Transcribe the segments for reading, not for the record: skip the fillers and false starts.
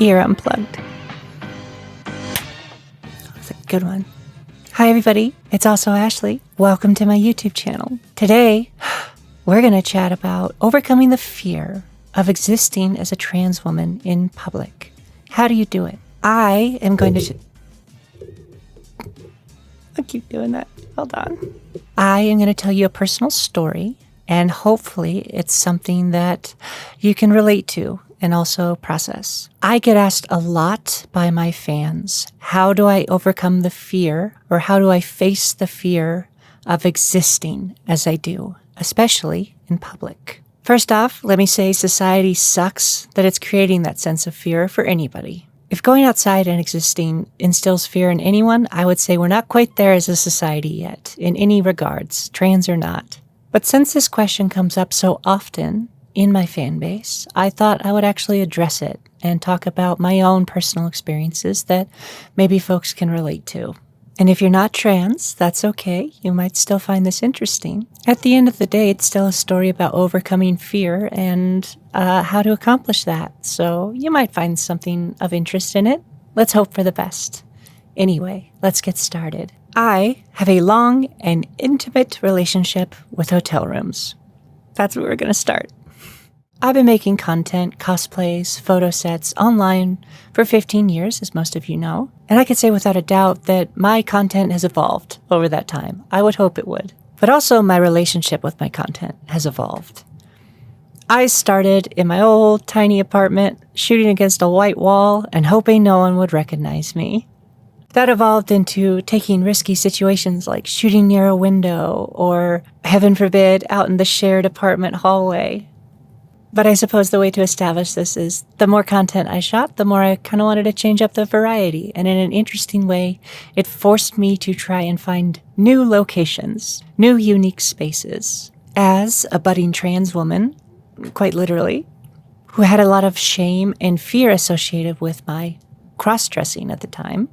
Ear unplugged. That's a good one. Hi everybody, it's AlsoAshley. Welcome to my YouTube channel. Today, we're going to chat about overcoming the fear of existing as a trans woman in public. How do you do it? I am going to... I keep doing that. Hold on. I am going to tell you a personal story, and hopefully it's something that you can relate to and also process. I get asked a lot by my fans, how do I overcome the fear, or how do I face the fear of existing as I do, especially in public? First off, let me say society sucks that it's creating that sense of fear for anybody. If going outside and existing instills fear in anyone, I would say we're not quite there as a society yet, in any regards, trans or not. But since this question comes up so often in my fan base, I thought I would actually address it and talk about my own personal experiences that maybe folks can relate to. And if you're not trans, that's okay. You might still find this interesting. At the end of the day, it's still a story about overcoming fear and how to accomplish that. So you might find something of interest in it. Let's hope for the best. Anyway, let's get started. I have a long and intimate relationship with hotel rooms. That's where we're going to start. I've been making content, cosplays, photo sets online for 15 years, as most of you know. And I can say without a doubt that my content has evolved over that time. I would hope it would. But also my relationship with my content has evolved. I started in my old tiny apartment, shooting against a white wall and hoping no one would recognize me. That evolved into taking risky situations like shooting near a window or, heaven forbid, out in the shared apartment hallway. But I suppose the way to establish this is the more content I shot, the more I kind of wanted to change up the variety. And in an interesting way, it forced me to try and find new locations, new unique spaces. As a budding trans woman, quite literally, who had a lot of shame and fear associated with my cross-dressing at the time,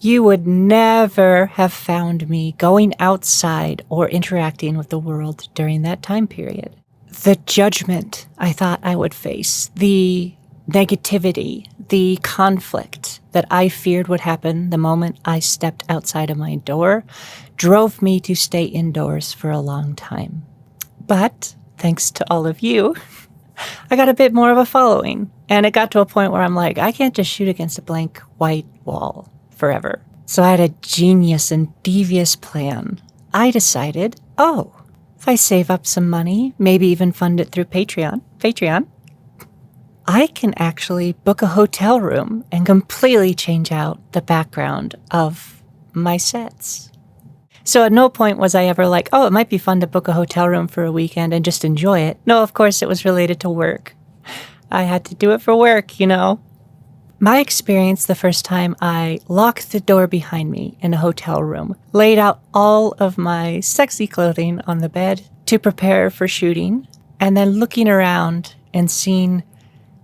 you would never have found me going outside or interacting with the world during that time period. The judgment I thought I would face, the negativity, the conflict that I feared would happen the moment I stepped outside of my door drove me to stay indoors for a long time. But thanks to all of you, I got a bit more of a following. And it got to a point where I'm like, I can't just shoot against a blank white wall forever. So I had a genius and devious plan. I decided, if I save up some money, maybe even fund it through Patreon, I can actually book a hotel room and completely change out the background of my sets. So at no point was I ever like, it might be fun to book a hotel room for a weekend and just enjoy it. No, of course it was related to work. I had to do it for work, you know. My experience the first time I locked the door behind me in a hotel room, laid out all of my sexy clothing on the bed to prepare for shooting, and then looking around and seeing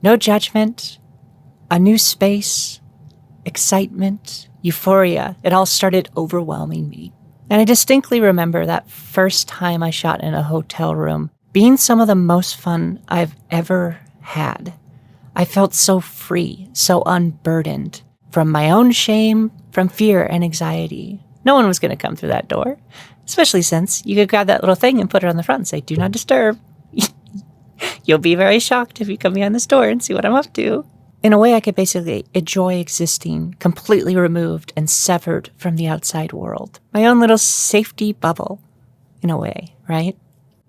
no judgment, a new space, excitement, euphoria. It all started overwhelming me. And I distinctly remember that first time I shot in a hotel room being some of the most fun I've ever had. I felt so free, so unburdened from my own shame, from fear and anxiety. No one was going to come through that door, especially since you could grab that little thing and put it on the front and say, "Do not disturb." You'll be very shocked if you come behind this door and see what I'm up to. In a way, I could basically enjoy existing completely removed and severed from the outside world. My own little safety bubble, in a way, right?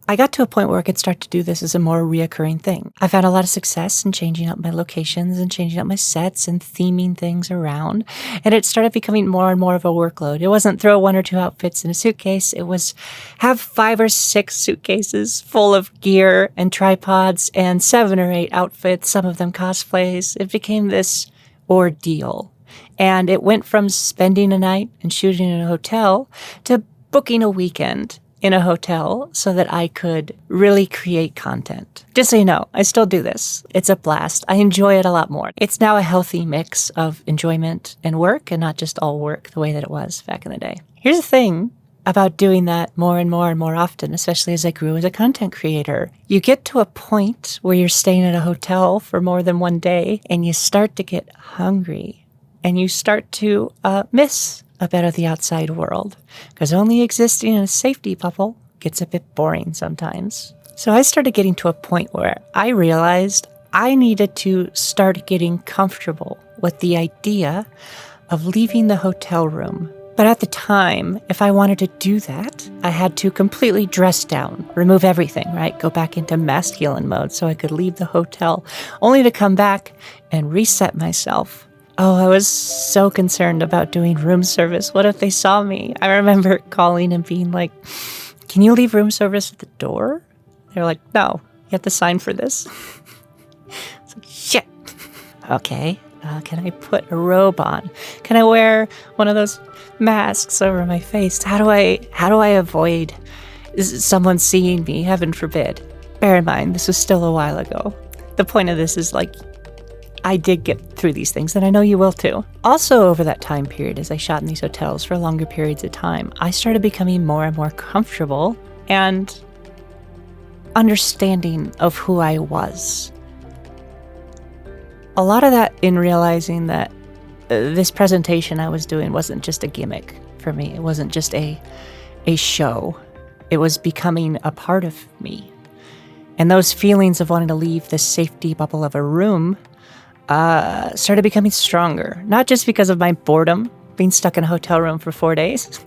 I got to a point where I could start to do this as a more reoccurring thing. I've had a lot of success in changing up my locations and changing up my sets and theming things around. And it started becoming more and more of a workload. It wasn't throw 1 or 2 outfits in a suitcase. It was have 5 or 6 suitcases full of gear and tripods and 7 or 8 outfits, some of them cosplays. It became this ordeal. And it went from spending a night and shooting in a hotel to booking a weekend in a hotel so that I could really create content. Just so you know, I still do this. It's a blast. I enjoy it a lot more. It's now a healthy mix of enjoyment and work, and not just all work the way that it was back in the day. Here's the thing. about doing that more and more and more often, especially as I grew as a content creator. You get to a point where you're staying at a hotel for more than one day and you start to get hungry and you start to miss a bit of the outside world, because only existing in a safety bubble gets a bit boring sometimes. So I started getting to a point where I realized I needed to start getting comfortable with the idea of leaving the hotel room. But at the time, if I wanted to do that, I had to completely dress down, remove everything, right? Go back into masculine mode so I could leave the hotel, only to come back and reset myself. Oh, I was so concerned about doing room service. What if they saw me? I remember calling and being like, "Can you leave room service at the door?" They're like, "No, you have to sign for this." It's like, shit. Okay, can I put a robe on? Can I wear one of those masks over my face? How do I avoid someone seeing me? Heaven forbid. Bear in mind, this was still a while ago. The point of this is, like, I did get through these things, and I know you will too. Also, over that time period, as I shot in these hotels for longer periods of time, I started becoming more and more comfortable and understanding of who I was. A lot of that in realizing that this presentation I was doing wasn't just a gimmick for me. It wasn't just a show. It was becoming a part of me. And those feelings of wanting to leave the safety bubble of a room started becoming stronger. Not just because of my boredom, being stuck in a hotel room for 4 days,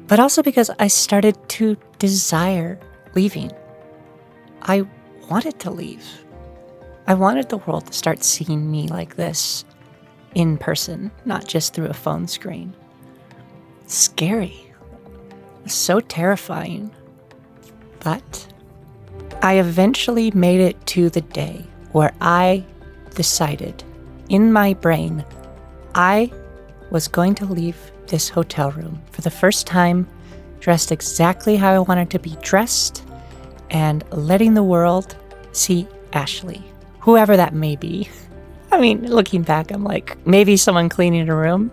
but also because I started to desire leaving. I wanted to leave. I wanted the world to start seeing me like this in person, not just through a phone screen. Scary. So terrifying. But I eventually made it to the day where I decided in my brain I was going to leave this hotel room for the first time, dressed exactly how I wanted to be dressed, and letting the world see Ashley, whoever that may be. I mean, looking back, I'm like, maybe someone cleaning a room.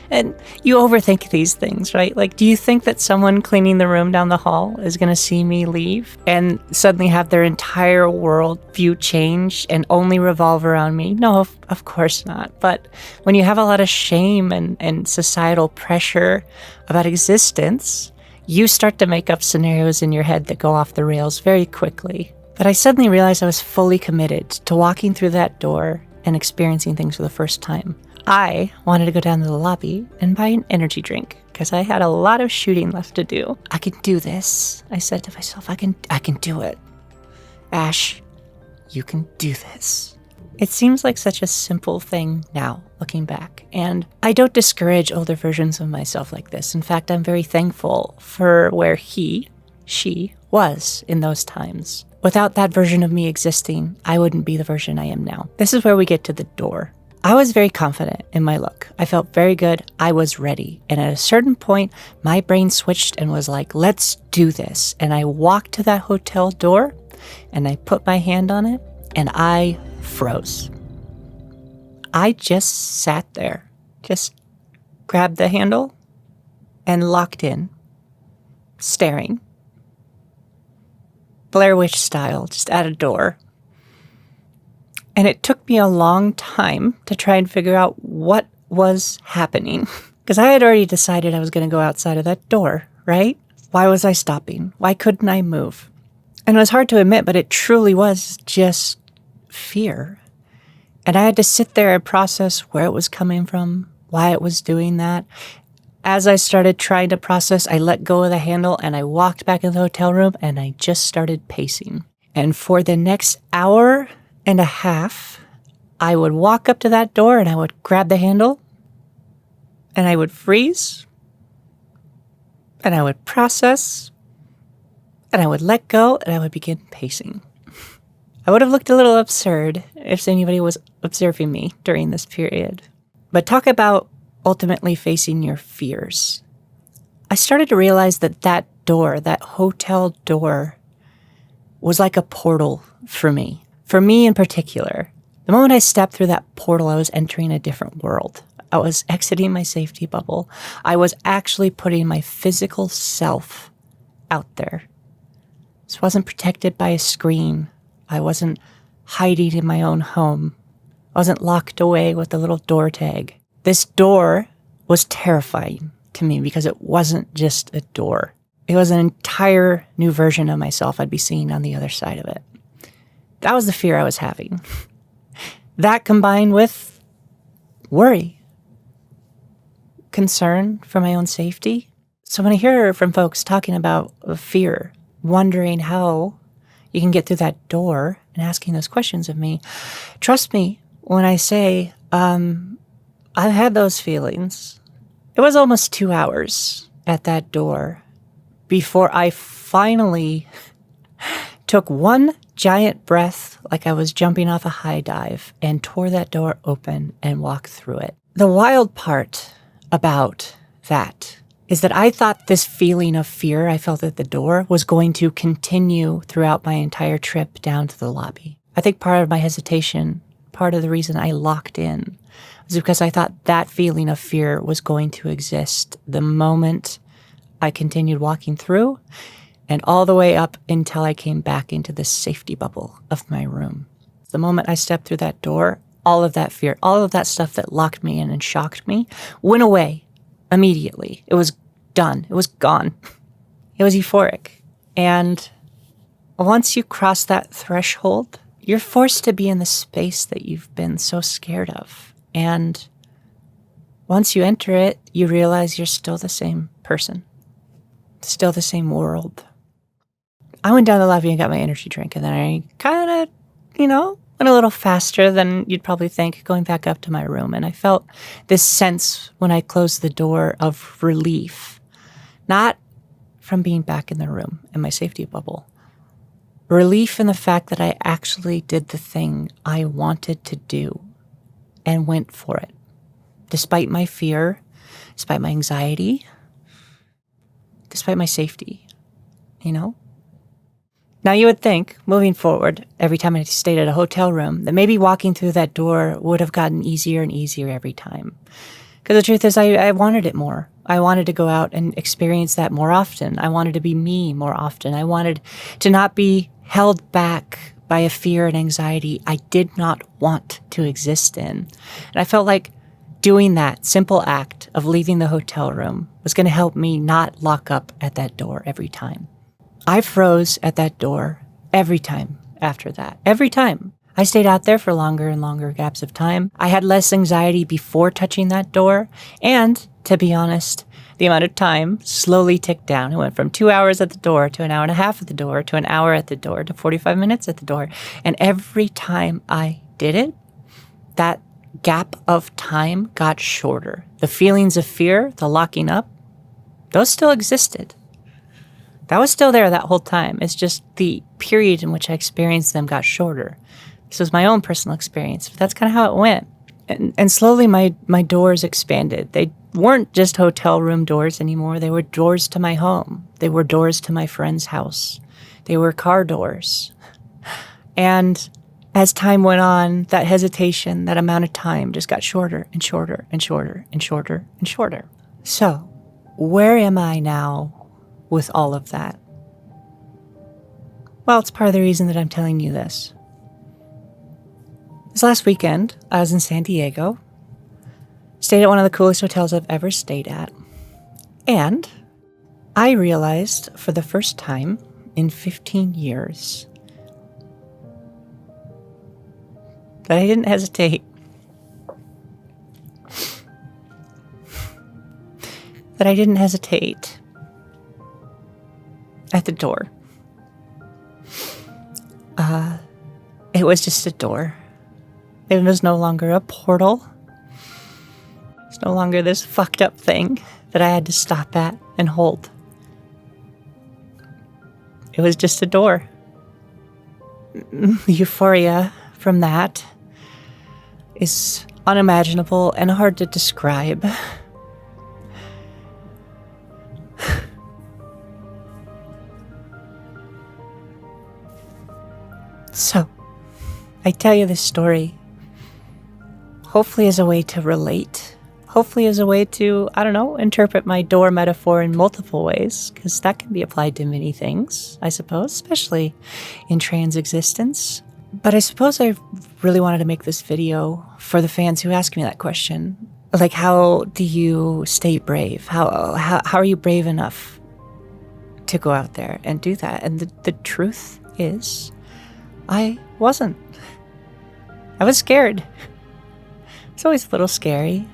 And you overthink these things, right? Like, do you think that someone cleaning the room down the hall is going to see me leave and suddenly have their entire world view change and only revolve around me? No, of course not. But when you have a lot of shame and societal pressure about existence, you start to make up scenarios in your head that go off the rails very quickly. But I suddenly realized I was fully committed to walking through that door and experiencing things for the first time. I wanted to go down to the lobby and buy an energy drink because I had a lot of shooting left to do. I can do this. I said to myself, I can do it. Ash, you can do this. It seems like such a simple thing now, looking back. And I don't discourage older versions of myself like this. In fact, I'm very thankful for where she was in those times. Without that version of me existing, I wouldn't be the version I am now. This is where we get to the door. I was very confident in my look. I felt very good. I was ready. And at a certain point, my brain switched and was like, let's do this. And I walked to that hotel door and I put my hand on it and I froze. I just sat there, just grabbed the handle and locked in, staring. Blair Witch style, just at a door. And it took me a long time to try and figure out what was happening. Because I had already decided I was going to go outside of that door, right? Why was I stopping? Why couldn't I move? And it was hard to admit, but it truly was just fear. And I had to sit there and process where it was coming from, why it was doing that. As I started trying to process, I let go of the handle and I walked back in the hotel room and I just started pacing. And for the next hour and a half, I would walk up to that door and I would grab the handle and I would freeze and I would process and I would let go and I would begin pacing. I would have looked a little absurd if anybody was observing me during this period. But talk about ultimately facing your fears. I started to realize that that door, that hotel door, was like a portal for me. For me in particular, the moment I stepped through that portal, I was entering a different world, I was exiting my safety bubble. I was actually putting my physical self out there. This wasn't protected by a screen. I wasn't hiding in my own home. I wasn't locked away with a little door tag. This door was terrifying to me because it wasn't just a door. It was an entire new version of myself I'd be seeing on the other side of it. That was the fear I was having. That combined with worry, concern for my own safety. So when I hear from folks talking about fear, wondering how you can get through that door and asking those questions of me, trust me when I say I've had those feelings. It was almost 2 hours at that door before I finally took one giant breath like I was jumping off a high dive and tore that door open and walked through it. The wild part about that is that I thought this feeling of fear I felt at the door was going to continue throughout my entire trip down to the lobby. I think part of my hesitation, part of the reason I locked in, was because I thought that feeling of fear was going to exist the moment I continued walking through and all the way up until I came back into the safety bubble of my room. The moment I stepped through that door, all of that fear, all of that stuff that locked me in and shocked me went away immediately. It was done. It was gone. It was euphoric. And once you cross that threshold, you're forced to be in the space that you've been so scared of. And once you enter it, you realize you're still the same person, still the same world. I went down the lobby and got my energy drink, and then I kind of, went a little faster than you'd probably think going back up to my room. And I felt this sense when I closed the door of relief, not from being back in the room in my safety bubble. Relief in the fact that I actually did the thing I wanted to do and went for it. Despite my fear, despite my anxiety, despite my safety, Now you would think, moving forward, every time I stayed at a hotel room, that maybe walking through that door would have gotten easier and easier every time. Because the truth is, I wanted it more. I wanted to go out and experience that more often. I wanted to be me more often. I wanted to not be held back by a fear and anxiety I did not want to exist in. And I felt like doing that simple act of leaving the hotel room was going to help me not lock up at that door every time. I froze at that door every time after that. Every time. I stayed out there for longer and longer gaps of time. I had less anxiety before touching that door. And, to be honest, the amount of time slowly ticked down. It went from 2 hours at the door to an hour and a half at the door to an hour at the door to 45 minutes at the door. And every time I did it, that gap of time got shorter. The feelings of fear, the locking up, those still existed. That was still there that whole time. It's just the period in which I experienced them got shorter. This was my own personal experience, but that's kind of how it went. And slowly my doors expanded. They weren't just hotel room doors anymore. They were doors to my home. They were doors to my friend's house. They were car doors. And as time went on, that hesitation, that amount of time just got shorter and shorter and shorter and shorter and shorter. So, where am I now with all of that? Well, it's part of the reason that I'm telling you this. This last weekend, I was in San Diego, stayed at one of the coolest hotels I've ever stayed at, and I realized for the first time in 15 years that I didn't hesitate. That I didn't hesitate at the door. It was just a door. It was no longer a portal. It's no longer this fucked up thing that I had to stop at and hold. It was just a door. The euphoria from that is unimaginable and hard to describe. So, I tell you this story hopefully as a way to relate, hopefully as a way to, I don't know, interpret my door metaphor in multiple ways, because that can be applied to many things, I suppose, especially in trans existence. But I suppose I really wanted to make this video for the fans who ask me that question. Like, how do you stay brave? How are you brave enough to go out there and do that? And the truth is, I wasn't. I was scared. It's always a little scary.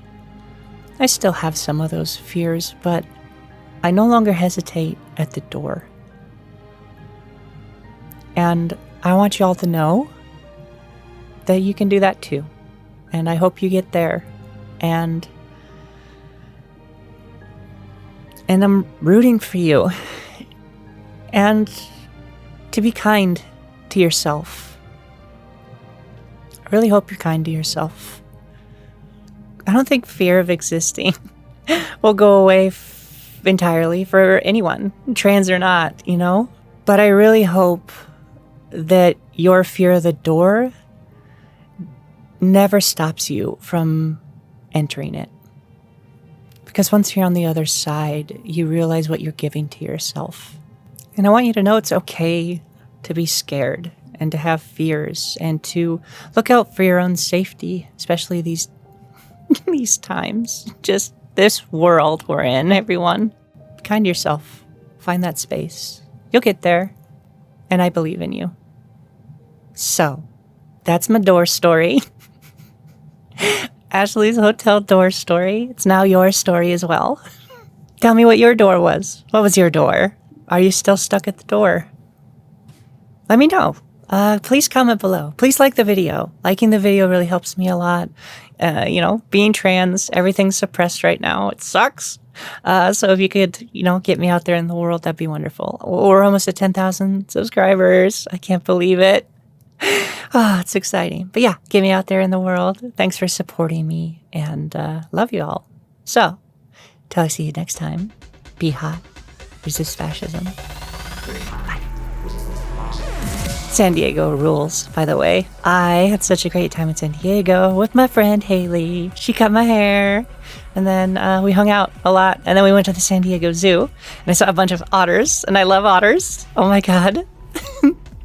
I still have some of those fears, but I no longer hesitate at the door. And I want you all to know that you can do that too. And I hope you get there. And I'm rooting for you. And to be kind to yourself. I really hope you're kind to yourself. I don't think fear of existing will go away entirely for anyone, trans or not, you know? But I really hope that your fear of the door never stops you from entering it. Because once you're on the other side, you realize what you're giving to yourself. And I want you to know it's okay to be scared and to have fears and to look out for your own safety, especially these times. Just this world we're in, everyone. Be kind to yourself. Find that space. You'll get there. And I believe in you. So, that's my door story. Ashley's hotel door story. It's now your story as well. Tell me what your door was. What was your door? Are you still stuck at the door? Let me know. Please comment below. Please like the video. Liking the video really helps me a lot. Being trans, everything's suppressed right now. It sucks. So if you could, get me out there in the world, that'd be wonderful. We're almost at 10,000 subscribers. I can't believe it. It's exciting. But yeah, get me out there in the world. Thanks for supporting me, and love you all. So, till I see you next time, be hot, resist fascism. Bye. San Diego rules, by the way. I had such a great time in San Diego with my friend Haley. She cut my hair, and then we hung out a lot, and then we went to the San Diego Zoo, and I saw a bunch of otters, and I love otters. Oh my god.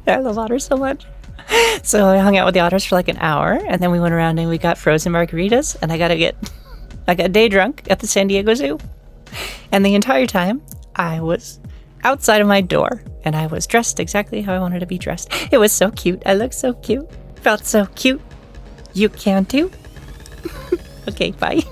I love otters so much. So I hung out with the otters for like an hour, and then we went around and we got frozen margaritas, and I got day drunk at the San Diego Zoo. And the entire time, I was outside of my door, and I was dressed exactly how I wanted to be dressed. It was so cute. I looked so cute. Felt so cute. You can too. Okay, bye.